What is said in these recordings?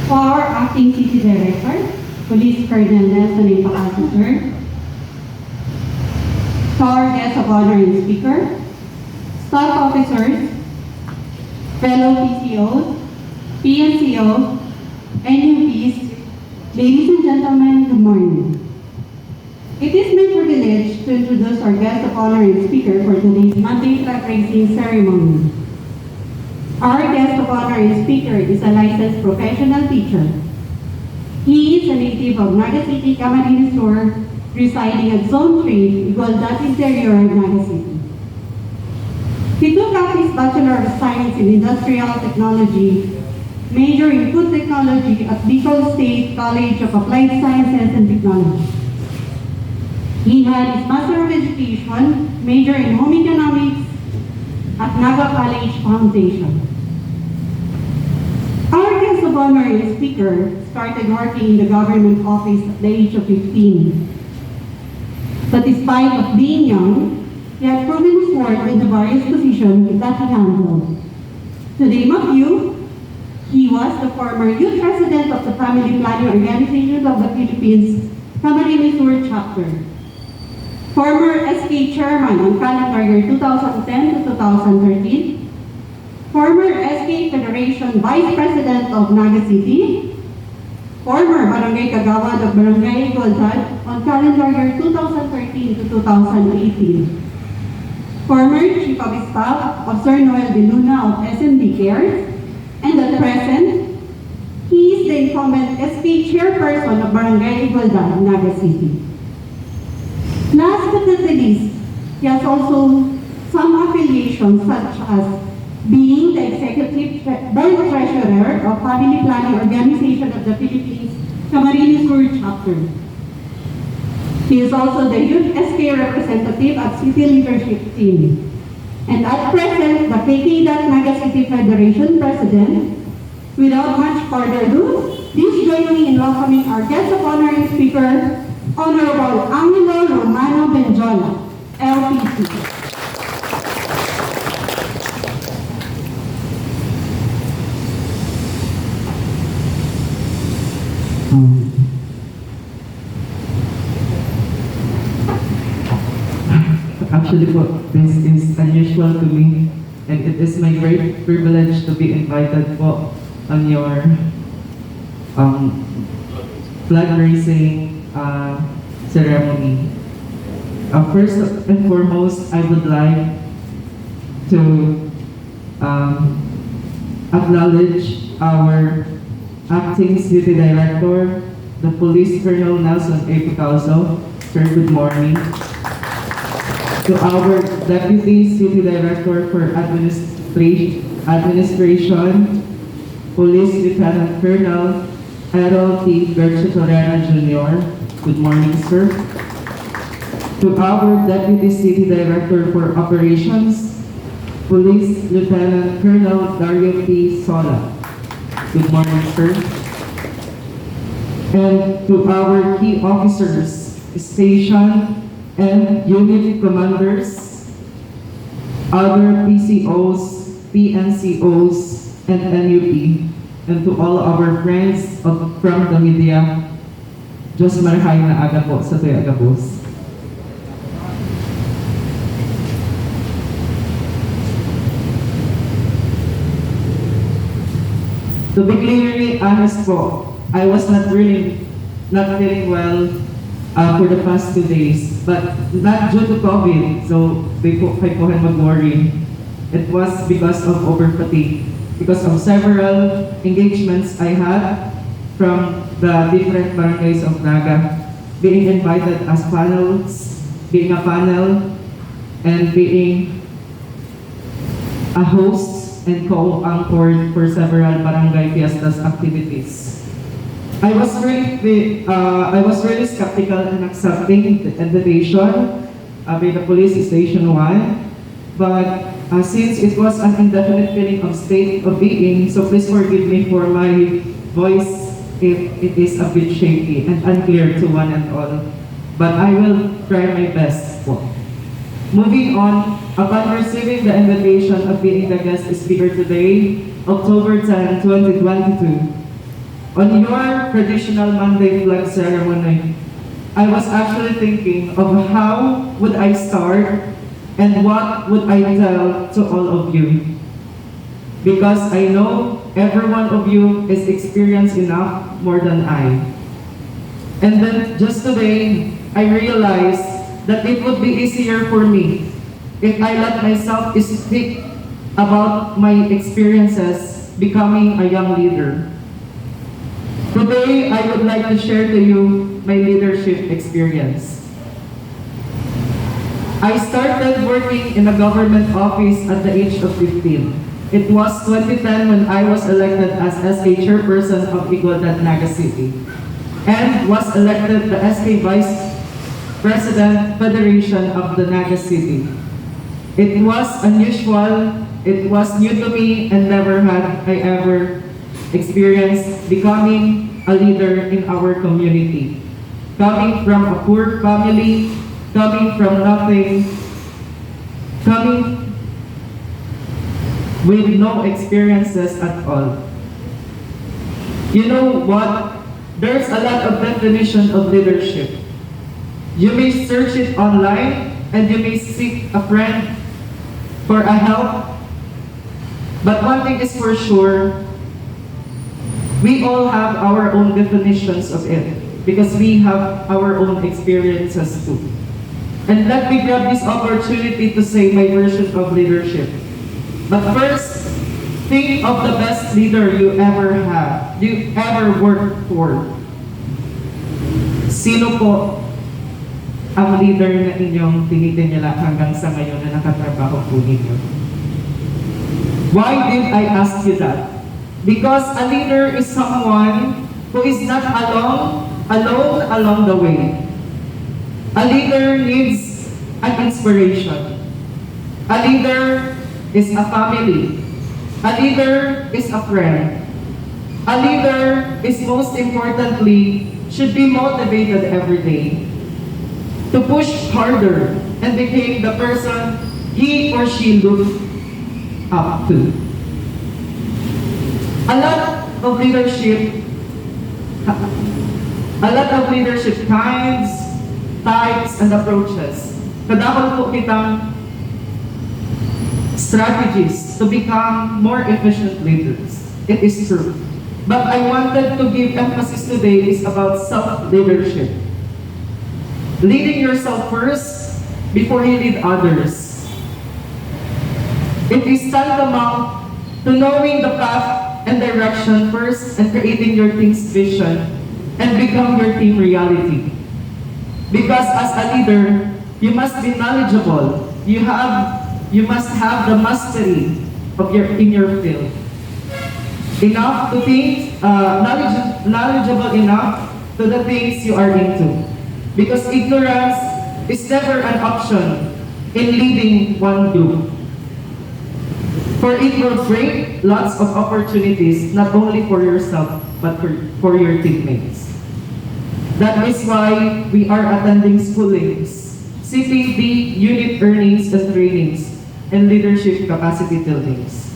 For Acting City Director, Police Colonel Nelson Impacasser, to our guests of honor and speaker, staff officers, fellow PCOs, PNCOs, NUPs, ladies and gentlemen, good morning. It is my privilege to introduce our guest of honor and speaker for today's Monday flag raising ceremony. Our guest of honor and speaker is a licensed professional teacher. He is a native of Naga City, Camarines Sur, residing at Zone 3, Igualdad Interior, Naga City. He took up his Bachelor of Science in Industrial Technology, major in Food Technology at Bicol State College of Applied Sciences and Technology. He had his Master of Education, major in Home Economics at Naga College Foundation. Our guest of honor and speaker started working in the government office at the age of 15. But despite of being young, he had proven his worth in the various positions that he handled. To name a few, he was the former youth president of the Family Planning Organization of the Philippines, Camarines Sur chapter. Former SK chairman on calendar year 2010 to 2013. Former SK Federation Vice President of Naga City. Former Barangay Kagawad of Barangay Igualdad on calendar year 2013 to 2018. Former Chief of Staff of Sir Noel De Luna of SND Cares. And at present, he is the incumbent SK Chairperson of Barangay Igualdad, Naga City. Last but not the least, he has also some affiliations such as being the Executive Board Treasurer of Family Planning Organization of the Philippines, Camarines Sur chapter. He is also the Youth SK representative at City Leadership Team. And at present, the KKDAT Naga City Federation President. Without much further ado, please join me in welcoming our guest of honor and speaker, Honorable Angelo Bendiola, LPC. Actually, this is unusual to me, and it is my great privilege to be invited po on your flag raising ceremony. First and foremost, I would like to acknowledge our Acting City Director, the Police Colonel Nelson A. Picalzo. Sir, good morning. To our Deputy City Director for Administration, Police Lieutenant Colonel Errol T. Berchetorena Jr. Good morning, sir. To our Deputy City Director for Operations, Police Lieutenant Colonel Dario P. Sola. Good morning, sir. And to our key officers, station and unit commanders, other PCOs, PNCOs, and NUP, and to all our friends from the media, Diyos marhay na aga po sa tuyo agabos. To be clearly honest po, I was not feeling well for the past 2 days, but not due to COVID, so kayo po mag-worry. It was because of over-fatigue, because of several engagements I had from the different barangays of Naga, being invited as panels, being a panel, and being a host and co-anchored for several barangay fiestas activities. I was really skeptical in accepting the invitation by the police station 1, but since it was an indefinite feeling of state of being, so please forgive me for my voice if it is a bit shaky and unclear to one and all, but I will try my best. Moving on, upon receiving the invitation of being the guest speaker today, October 10, 2022, On your traditional Monday flag ceremony, I was actually thinking of how would I start and what would I tell to all of you. Because I know every one of you is experienced enough more than I. And then just today, I realized that it would be easier for me if I let myself speak about my experiences becoming a young leader. Today, I would like to share to you my leadership experience. I started working in a government office at the age of 15. It was 2010 when I was elected as SK Chairperson of KKDAT Naga City and was elected the SK Vice President Federation of the Naga City. It was unusual, it was new to me, and never had I ever experienced becoming a leader in our community. Coming from a poor family, coming from nothing, coming with no experiences at all. You know what? There's a lot of definition of leadership. You may search it online and you may seek a friend for a help. But one thing is for sure, we all have our own definitions of it because we have our own experiences too. And let me grab this opportunity to say my version of leadership. But first, think of the best leader you ever had, you ever worked for. Sino po ang leader na inyong tinitingala hanggang sa ngayon na nakatrabaho po ninyo? Why did I ask you that? Because a leader is someone who is not alone along the way. A leader needs an inspiration. A leader is a family. A leader is a friend. A leader is most importantly should be motivated every day to push harder and become the person he or she looks up to. A lot of leadership kinds, types, and approaches. Kadakol po kitang strategies to become more efficient leaders. It is true. But I wanted to give emphasis today is about self-leadership. Leading yourself first before you lead others. It is tantamount to knowing the path and direction first and creating your team's vision and become your team reality. Because as a leader, you must be knowledgeable. You must have the mastery of in your field. Enough to think, knowledgeable enough to the things you are into. Because ignorance is never an option in leading one group. For it will bring lots of opportunities, not only for yourself, but for your teammates. That is why we are attending schoolings, CPD, unit earnings and trainings, and leadership capacity buildings.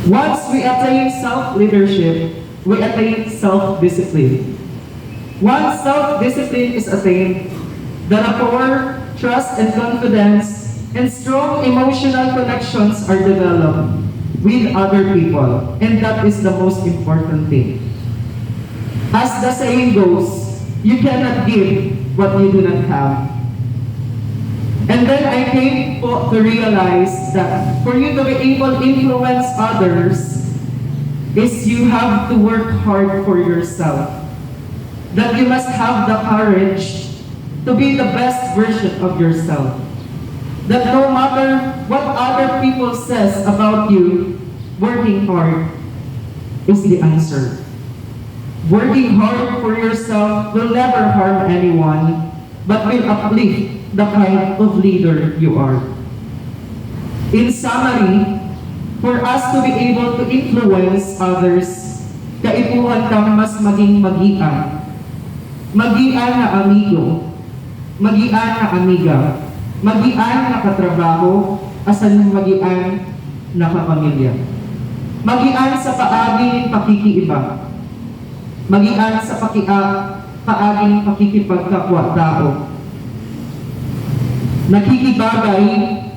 Once we attain self-leadership, we attain self-discipline. Once self-discipline is attained, the rapport, trust, and confidence, and strong emotional connections are developed with other people, and that is the most important thing. As the saying goes, you cannot give what you do not have. And then I came to realize that for you to be able to influence others is you have to work hard for yourself. That you must have the courage to be the best version of yourself. That no matter what other people says about you, working hard is the answer. Working hard for yourself will never harm anyone, but will uplift the kind of leader you are. In summary, for us to be able to influence others, kaipuhan kang mas maging magian. Magian na amigo, magian na amiga, magian na katrabaho, asan magian na kapamilya. Magian sa paagi, pakikiiba. magian sa paaging pakikipagkapwa-tao. Nakikibagay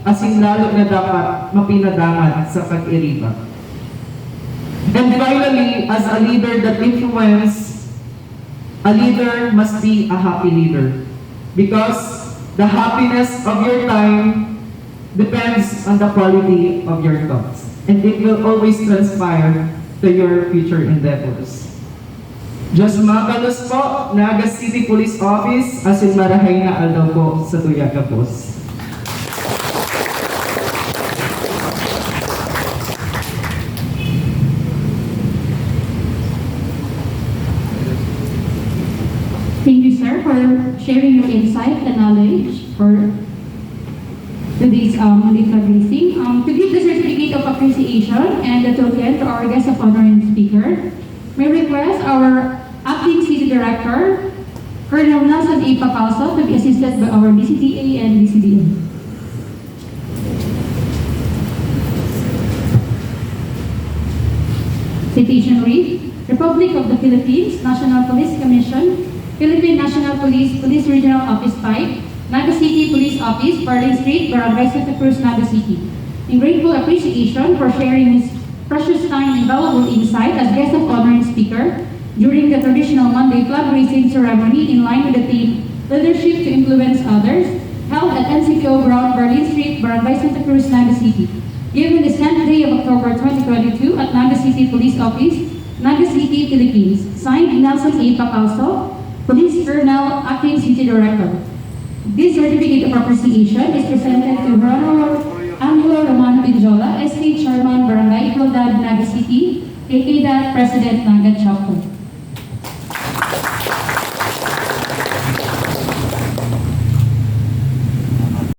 asin lalo na dapat mapinadangan sa pag-iriba. And finally, as a leader that influence, a leader must be a happy leader. Because the happiness of your time depends on the quality of your thoughts. And it will always transpire to your future endeavors. Diyos mabalos po, Naga City Police Office, asin marahay na aldaw po sa Tuyaga Boss. Thank you, sir, for sharing your insight and knowledge for today's Monday fundraising. To give the certificate of appreciation and the token to our guest of honor and speaker, may request our acting city director, Colonel Nelson A. Pacalso, to be assisted by our DCTA and DCDA. Citation read, Republic of the Philippines, National Police Commission, Philippine National Police, Police Regional Office 5, Naga City Police Office, Berlin Street, Barangay Santa Cruz, Naga City. In grateful appreciation for sharing his precious time and valuable insight as guest of honor and speaker during the traditional Monday flag raising ceremony in line with the theme Leadership to Influence Others, held at NCPO Ground, Berlin Street, Barangay Santa Cruz, Naga City. Given the 10th day of October 2022 at Naga City Police Office, Naga City, Philippines. Signed, Nelson A. Pacalso, Police Colonel, Acting City Director. This certificate of appreciation is presented to Honorable Angelo Bendiola, SK Chairman, Barangay Hildad, Naga City, KKDAT President, Naga Chapter.